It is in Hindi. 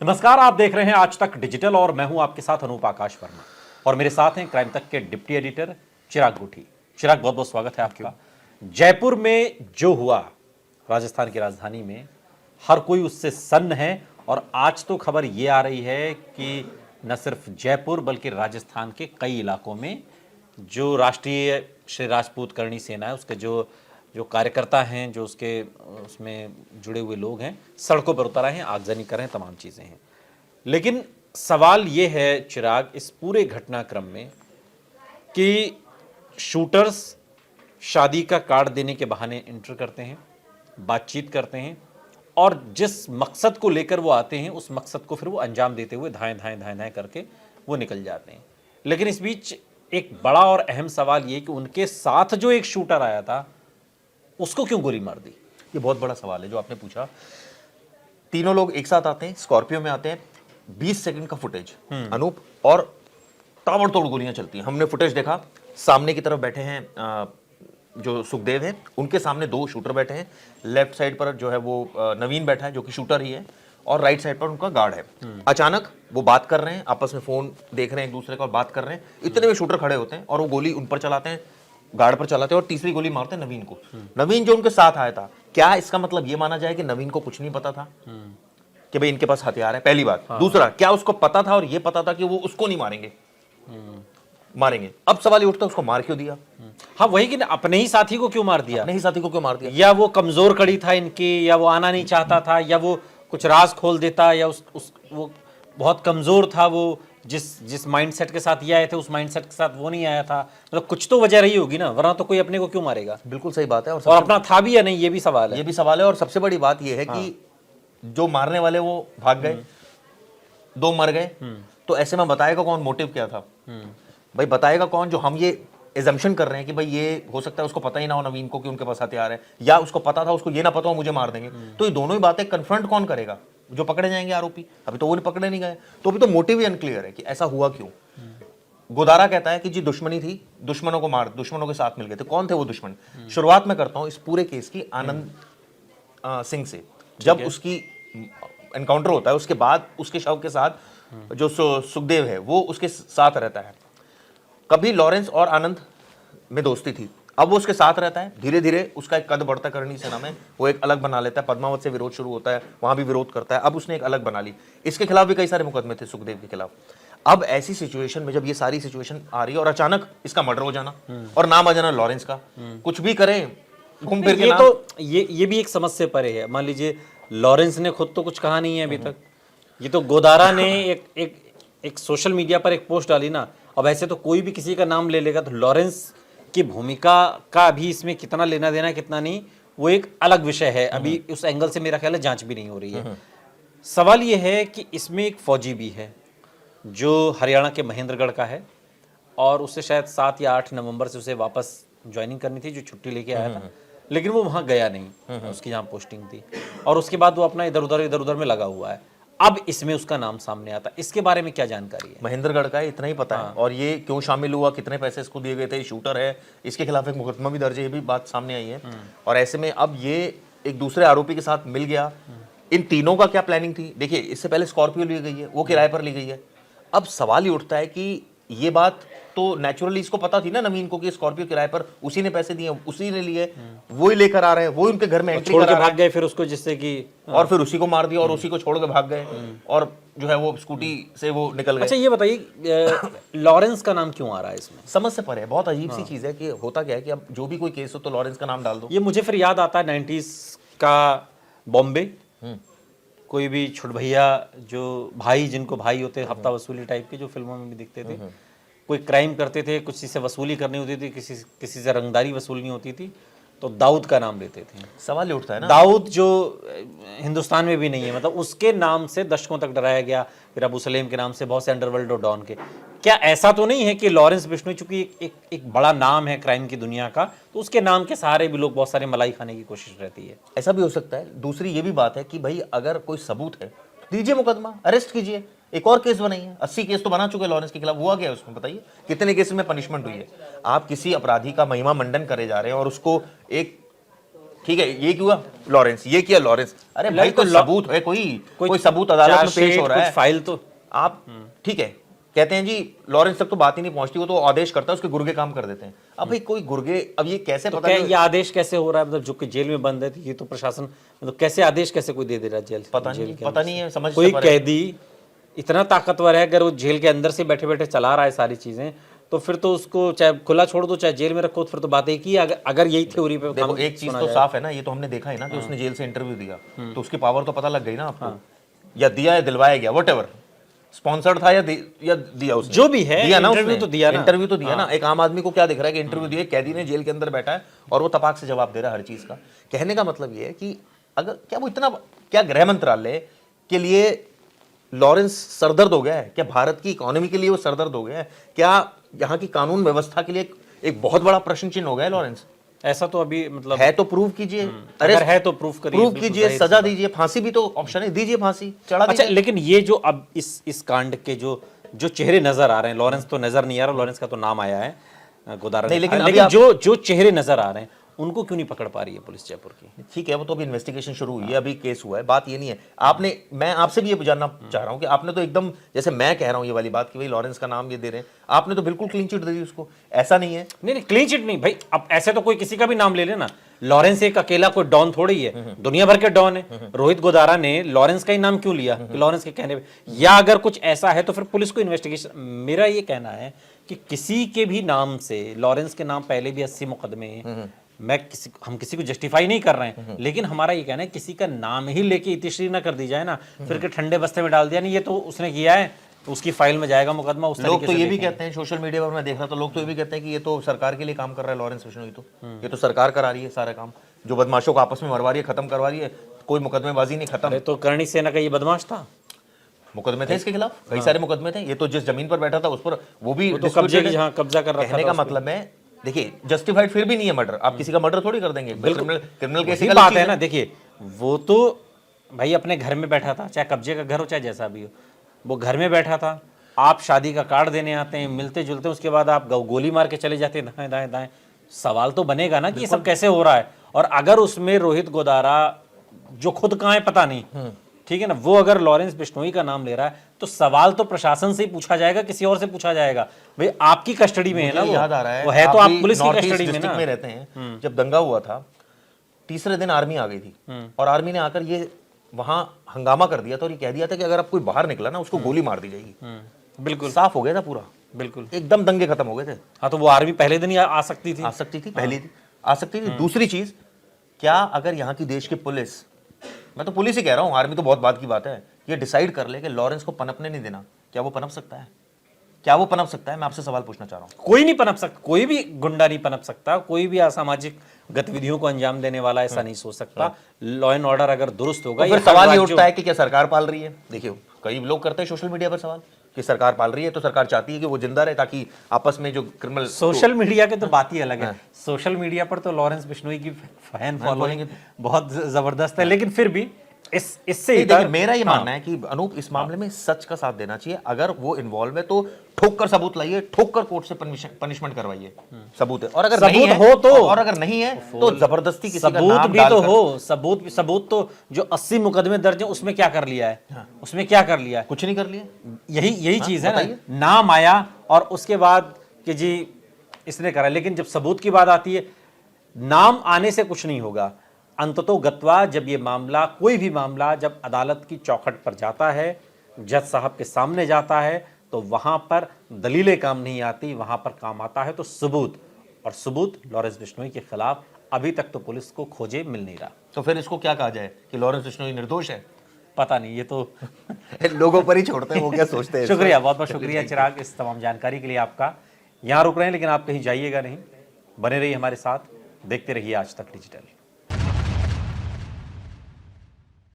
नमस्कार, आप देख रहे हैं आज तक डिजिटल और मैं हूं आपके साथ अनूप आकाश वर्मा और मेरे साथ हैं क्राइम तक के डिप्टी एडिटर चिराग गुठी। चिराग, बहुत बहुत स्वागत है आपका। जयपुर में जो हुआ, राजस्थान की राजधानी में, हर कोई उससे सन्न है और आज तो खबर ये आ रही है कि न सिर्फ जयपुर बल्कि राजस्थान के कई इलाकों में जो राष्ट्रीय श्री राजपूत करणी सेना है उसके जो कार्यकर्ता हैं, जो उसमें जुड़े हुए लोग हैं, सड़कों पर उतर आए हैं, आगजनी कर रहे हैं, तमाम चीज़ें हैं। लेकिन सवाल ये है चिराग, इस पूरे घटनाक्रम में कि शूटर्स शादी का कार्ड देने के बहाने एंटर करते हैं, बातचीत करते हैं और जिस मकसद को लेकर वो आते हैं उस मकसद को फिर वो अंजाम देते हुए धाएं धाएं धाएं धाएं करके वो निकल जाते हैं। लेकिन इस बीच एक बड़ा और अहम सवाल ये कि उनके साथ जो एक शूटर आया था उसको क्यों गोली मार दी? ये बहुत बड़ा सवाल है जो आपने पूछा। तीनों लोग एक साथ आते हैं, स्कॉर्पियो में आते हैं, 20 सेकंड का फुटेज अनूप, और ताबड़तोड़ गोलियां चलती हैं। हमने फुटेज देखा, सामने की तरफ बैठे हैं जो सुखदेव हैं, उनके सामने 2 शूटर बैठे हैं। लेफ्ट साइड पर जो है वो नवीन बैठा है जो कि शूटर ही है, और राइट साइड पर उनका गार्ड है। अचानक वो बात कर रहे हैं, आपस में फोन देख रहे हैं एक दूसरे का और बात कर रहे हैं। इतने में शूटर खड़े होते हैं और वो गोली उन पर चलाते हैं, गार्ड पर चलाते हैं, और तीसरी गोली मारते हैं नवीन को। नवीन जो उनके साथ आया था, क्या इसका मतलब ये माना जाए कि नवीन को कुछ नहीं पता था कि भाई इनके पास हथियार है? पहली बात। दूसरा, क्या उसको पता था और ये पता था कि वो उसको नहीं मारेंगे? मारेंगे। अब सवाल ये उठता है, उसको मार क्यों दिया? हाँ, वही कि अपने ही साथी को क्यों मार दिया? नहीं, साथी को क्यों मार दिया? या वो कमजोर कड़ी था इनकी, या वो आना नहीं चाहता था, या वो कुछ राज खोल देता, या वो बहुत कमजोर था, वो जिस माइंडसेट के साथ ये आए थे उस माइंडसेट के साथ वो नहीं आया था। मतलब कुछ तो वजह रही होगी ना, वरना तो कोई अपने को क्यों मारेगा? बिल्कुल सही बात है। और अपना था भी या नहीं, ये भी सवाल है। ये भी सवाल है। और सबसे बड़ी बात ये है कि जो मारने वाले वो भाग गए, 2 मर गए, तो ऐसे में बताएगा कौन मोटिव क्या था? भाई बताएगा कौन? जो हम ये एजम्पशन कर रहे हैं कि भाई ये हो सकता है उसको पता ही ना हो नवीन को कि उनके पास हथियार है, या उसको पता था उसको ये ना पता हो मुझे मार देंगे। तो ये दोनों ही बातें कन्फ्रंट कौन करेगा? जो पकड़े जाएंगे आरोपी। अभी तो वो नहीं पकड़े नहीं गए, तो अभी तो मोटिव ही अनक्लियर है कि ऐसा हुआ क्यों। गोदारा कहता है कि जी दुश्मनी थी, दुश्मनों को मार, दुश्मनों के साथ मिल गए थे। कौन थे वो दुश्मन? शुरुआत में करता हूं इस पूरे केस की आनंद सिंह से। जब उसकी एनकाउंटर होता है उसके बाद उसके शव के साथ जो सुखदेव है वो उसके साथ रहता है। कभी लॉरेंस और आनंद में दोस्ती थी, अब वो उसके साथ रहता है। धीरे धीरे उसका एक कद बढ़ता है करणी सेना में, वो एक अलग बना लेता है। पद्मावत से विरोध शुरू होता है, वहां भी विरोध करता है। अब उसने एक अलग बना ली। इसके खिलाफ भी कई सारे मुकदमे थे सुखदेव के खिलाफ। अब ऐसी सिचुएशन में जब ये सारी सिचुएशन आ रही है और अचानक इसका मर्डर हो जाना और नाम आ जाना लॉरेंस का, कुछ भी करें घूम फिर के, तो ये भी एक समझ से परे है। मान लीजिए लॉरेंस ने खुद तो कुछ कहा नहीं है अभी तक, ये तो गोदारा ने एक सोशल मीडिया पर एक पोस्ट डाली ना। अब ऐसे तो कोई भी किसी का नाम ले लेगा, तो लॉरेंस की भूमिका का भी इसमें कितना लेना देना कितना नहीं, वो एक अलग विषय है। अभी उस एंगल से मेरा ख्याल है जांच भी नहीं हो रही है। सवाल ये है कि इसमें एक फौजी भी है जो हरियाणा के महेंद्रगढ़ का है, और उसे शायद 7 या 8 नवंबर से उसे वापस ज्वाइनिंग करनी थी, जो छुट्टी लेके आया था, लेकिन वो वहां गया नहीं, उसकी जहां पोस्टिंग थी, और उसके बाद वो अपना इधर उधर में लगा हुआ है। अब इसमें उसका नाम सामने आता, इसके बारे में क्या जानकारी है? महेंद्रगढ़ का है, इतना ही पता है। और ये क्यों शामिल हुआ, कितने पैसे इसको दिए गए थे, शूटर है, इसके खिलाफ एक मुकदमा भी दर्ज है, ये भी बात सामने आई है। और ऐसे में अब ये एक दूसरे आरोपी के साथ मिल गया। इन तीनों का क्या प्लानिंग थी? देखिए, इससे पहले स्कॉर्पियो ली गई है, वो किराए पर ली गई है। अब सवाल ये उठता है कि ये बात तो नेचुरली इसको पता थी ना नवीन को कि स्कॉर्पियो किराए पर उसी ने पैसे दिए, उसी ने लिए, वो ही लेकर आ रहे हैं, वो उनके घर में एंट्री छोड़ के भाग गए फिर उसको, जिससे कि और फिर उसी को मार दिया और उसी को छोड़ के भाग गए, और जो है वो स्कूटी से वो निकल गए। अच्छा, ये बताइए लॉरेंस का नाम क्यों आ रहा है इसमें? समझ से परे है। बहुत अजीब सी चीज है कि होता क्या है कि अब जो भी कोई केस हो तो लॉरेंस का नाम डाल दो। ये मुझे फिर याद आता है 90s का बॉम्बे। कोई भी छोट भैया, जो भाई, जिनको भाई होते, हफ्ता वसूली टाइप के, जो फिल्मों में भी दिखते थे, कोई क्राइम करते थे, किसी से वसूली करनी होती थी, किसी से रंगदारी वसूलनी होती थी, तो दाऊद का नाम लेते थे। सवाल ये उठता है ना, दाऊद जो हिंदुस्तान में भी नहीं है, मतलब उसके नाम से दशकों तक डराया गया। फिर अबू सलेम के नाम से बहुत से अंडरवर्ल्ड और डॉन के। क्या ऐसा तो नहीं है कि लॉरेंस बिश्नोई, चूंकि एक बड़ा नाम है क्राइम की दुनिया का, तो उसके नाम के सहारे भी लोग बहुत सारे मलाई खाने की कोशिश रहती है? ऐसा भी हो सकता है। दूसरी ये भी बात है कि भाई अगर कोई सबूत है तो दीजिए मुकदमा, अरेस्ट कीजिए, एक और केस बनाइए। 80 केस तो बना चुके लॉरेंस के खिलाफ। हुआ क्या है उसमें बताइए? कितने केस में पनिशमेंट हुई है? आप किसी अपराधी का महिमा मंडन करे जा रहे हैं और उसको एक ठीक है, ये क्यों हुआ लॉरेंस, ये किया लॉरेंस, अरे भाई तो कोई सबूत है, कोई सबूत अदालत में पेश हो रहा है, फाइल तो आप ठीक है कहते हैं जी लॉरेंस तक तो बात ही नहीं पहुंचती, वो तो आदेश करता है, उसके गुर्गे काम कर देते हैं। अब भाई कोई गुर्गे, अब ये कैसे तो पता क्या ये आदेश कैसे हो रहा है, मतलब जो कि जेल में बंद है ये तो प्रशासन, मतलब कैसे आदेश कैसे कोई दे दे रहा है जेल, पता जेल नहीं, के पता अंदर नहीं से? है, समझ कोई से परे है। कैदी इतना ताकतवर है, अगर वो जेल के अंदर से बैठे बैठे चला रहा है सारी चीजें, तो फिर तो उसको चाहे खुला छोड़ दो चाहे जेल में रखो, तो फिर तो बात एक ही है। अगर यही थ्योरी पे देखो काम एक चीज सुना तो जाए। साफ है ना, ये तो हमने देखा है ना कि उसने जेल से इंटरव्यू दिया, तो उसकी पावर तो पता लग गई ना आपको, या दिया या दिलवाया गया, वट स्पॉन्सर्ड था या दिया उसने, जो भी है, दिया ना इंटरव्यू उसने, तो दिया ना। इंटरव्यू तो दिया ना। एक आम आदमी को क्या दिख रहा है कि इंटरव्यू दिया, कैदी ने जेल के अंदर बैठा है और वो तपाक से जवाब दे रहा है हर चीज का। कहने का मतलब ये है कि अगर क्या वो इतना, क्या गृह मंत्रालय के लिए लॉरेंस सरदर्द हो गया है, क्या भारत की इकोनॉमी के लिए वो सरदर्द हो गया है, क्या यहाँ की कानून व्यवस्था के लिए एक बहुत बड़ा प्रश्न चिन्ह हो गया है लॉरेंस? ऐसा तो अभी मतलब है तो प्रूव कीजिए, अगर है तो प्रूफ करिए, प्रूव बिल्कुल कीजिए, जाहिर सजा सी दीजिए, फांसी भी तो ऑप्शन है, दीजिए फांसी, चढ़ा अच्छा, दीजिए। लेकिन ये जो अब इस कांड के जो चेहरे नजर आ रहे हैं, लॉरेंस तो नजर नहीं आ रहा, लॉरेंस का तो नाम आया है, गोदारा नहीं, ने लेकिन कहा, अभी लेकिन आप- जो चेहरे नजर आ रहे हैं उनको क्यों नहीं पकड़ पा रही है पुलिस जयपुर की? ठीक है, वो तो अभी इन्वेस्टिगेशन शुरू हुई है, अभी केस हुआ है, बात ये नहीं है। आपने, मैं आपसे भी ये जानना चाह रहा हूँ कि आपने तो एकदम, जैसे मैं कह रहा हूँ ये वाली बात कि भाई लॉरेंस का नाम ये दे रहे हैं, आपने तो बिल्कुल क्लीन चिट दे दी उसको, ऐसा नहीं है। नहीं नहीं, क्लीन चिट नहीं भाई, अब ऐसे तो कोई किसी का भी नाम ले लेना, लॉरेंस एक अकेला कोई डॉन थोड़ी है, दुनिया भर के डॉन है। रोहित गोदारा ने लॉरेंस का ही नाम क्यों लिया कि लॉरेंस के कहने पे, या अगर कुछ ऐसा है तो फिर पुलिस को इन्वेस्टिगेशन। मेरा ये कहना है कि किसी के भी नाम से, लॉरेंस के नाम पहले भी 80 मुकदमे, हम किसी को जस्टिफाई नहीं कर रहे हैं, लेकिन हमारा ये कहना है किसी का नाम ही लेके इतिश्री ना कर दी जाए ना, फिर के ठंडे बस्ते में डाल दिया, नहीं ये तो उसने किया है, उसकी फाइल में जाएगा मुकदमा, उस लोग तरीके तो से ये भी देखेंगे। कहते हैं, सोशल मीडिया पर मैं देख रहा था, लोग तो ये भी कहते हैं कि ये तो सरकार के लिए काम कर रहा है लॉरेंस बिश्नोई, तो ये तो सरकार करा रही है सारा काम, जो बदमाशों को आपस में मरवा रही है, खत्म करवा रही है, कोई मुकदमेबाजी नहीं, खत्म। अरे तो करणी सेना का ये बदमाश था, मुकदमे थे इसके खिलाफ, कई सारे मुकदमे थे, ये तो जिस जमीन पर बैठा था उस पर वो भी तो कब्जे की जहाँ कब्जा कर रखा कहने था का उस पे। मतलब है, देखिए जस्टिफाइड फिर भी नहीं है मर्डर, आप किसी का मर्डर थोड़ी कर देंगे, क्रिमिनल केस वही बात है ना। देखिए वो तो भाई अपने घर में बैठा था, चाहे कब्जे का घर हो चाहे जैसा भी हो, वो घर में बैठा था, आप शादी का कार्ड देने आते हैं, मिलते जुलते, उसके बाद आप गोली मार के चले जाते हैं दाएं दाएं दाएं, सवाल तो बनेगा ना कि ये सब कैसे हो रहा है। और अगर उसमें रोहित गोदारा, जो खुद कहाँ है पता नहीं, ठीक है ना, वो अगर लॉरेंस बिश्नोई का नाम ले रहा है तो सवाल तो प्रशासन से ही पूछा जाएगा, किसी और से पूछा जाएगा। भाई आपकी कस्टडी में है ना वो, याद आ रहा है, वो है तो आप पुलिस की नॉर्थ ईस्ट कस्टडी में डिस्ट्रिक्ट ना। में रहते हैं, जब दंगा हुआ था तीसरे दिन आर्मी आ गई थी और आर्मी ने आकर ये वहां हंगामा कर दिया था और ये कह दिया था कि अगर अब कोई बाहर निकला ना उसको गोली मार दी जाएगी। बिल्कुल साफ हो गया था पूरा, बिल्कुल। एकदम दंगे खत्म हो गए थे। हाँ तो वो आर्मी पहले दिन ही आ सकती थी, आ सकती थी, पहली आ सकती थी। दूसरी चीज, क्या अगर यहाँ की देश की पुलिस, मैं तो पुलिस ही कह रहा हूँ, आर्मी तो बहुत बात की बात है, ये डिसाइड कर ले कि लॉरेंस को पनपने नहीं देना, क्या वो पनप सकता है? क्या वो पनप सकता है? मैं आपसे सवाल पूछना चाह रहा हूँ। कोई नहीं पनप सकता, कोई भी गुंडा नहीं पनप सकता, कोई भी असामाजिक गतिविधियों को अंजाम देने वाला ऐसा नहीं सोच सकता। लॉ एंड ऑर्डर अगर दुरुस्त होगा, तो फिर ये हर सवाल ये राज्यों- उठता है कि क्या सरकार पाल रही है? देखिए कई लोग करते हैं सोशल मीडिया पर सवाल कि सरकार पाल रही है, तो सरकार चाहती है कि वो जिंदा रहे ताकि आपस में जो क्रिमिनल, सोशल मीडिया के तो बात ही अलग है। सोशल मीडिया पर तो लॉरेंस बिश्नोई की फैन फॉलोइंग बहुत जबरदस्त है, लेकिन फिर भी इससे देखिए इधर- मेरा ये हाँ। मानना है कि अनूप इस मामले में सच का साथ देना चाहिए। अगर वो इन्वॉल्व है तो ठोक कर सबूत लाइए, ठोक कर कोर्ट से पनिशमेंट करवाइए, सबूत है। और अगर नहीं सबूत है हो तो- और अगर नहीं है तो जबरदस्ती किसी का सबूत नाम भी तो डालकर- हो, सबूत तो जो 80 मुकदमे दर्ज हैं उसमें क्या कर लिया है, उसमें क्या कर लिया है, कुछ नहीं कर लिया। यही चीज है बताइए। ना। नाम आया और उसके बाद कि जी इसने करा, लेकिन जब सबूत की बात आती है, नाम आने से कुछ नहीं होगा। अंततो गत्वा जब ये मामला, कोई भी मामला जब अदालत की चौखट पर जाता है, जज साहब के सामने जाता है, तो वहां पर दलीलें काम नहीं आती, वहां पर काम आता है तो सबूत। और सबूत लॉरेंस बिश्नोई के खिलाफ अभी तक तो पुलिस को खोजे मिल नहीं रहा। तो फिर इसको क्या कहा जाए कि लॉरेंस बिश्नोई निर्दोष है? पता नहीं, ये तो लोगों पर ही छोड़ते हैं, वो क्या सोचते हैं। शुक्रिया, बहुत बहुत शुक्रिया चिराग इस तमाम जानकारी के लिए आपका। यहाँ रुक रहे हैं लेकिन आप कहीं जाइएगा नहीं, बने रहिए हमारे साथ, देखते रहिए आज तक डिजिटल।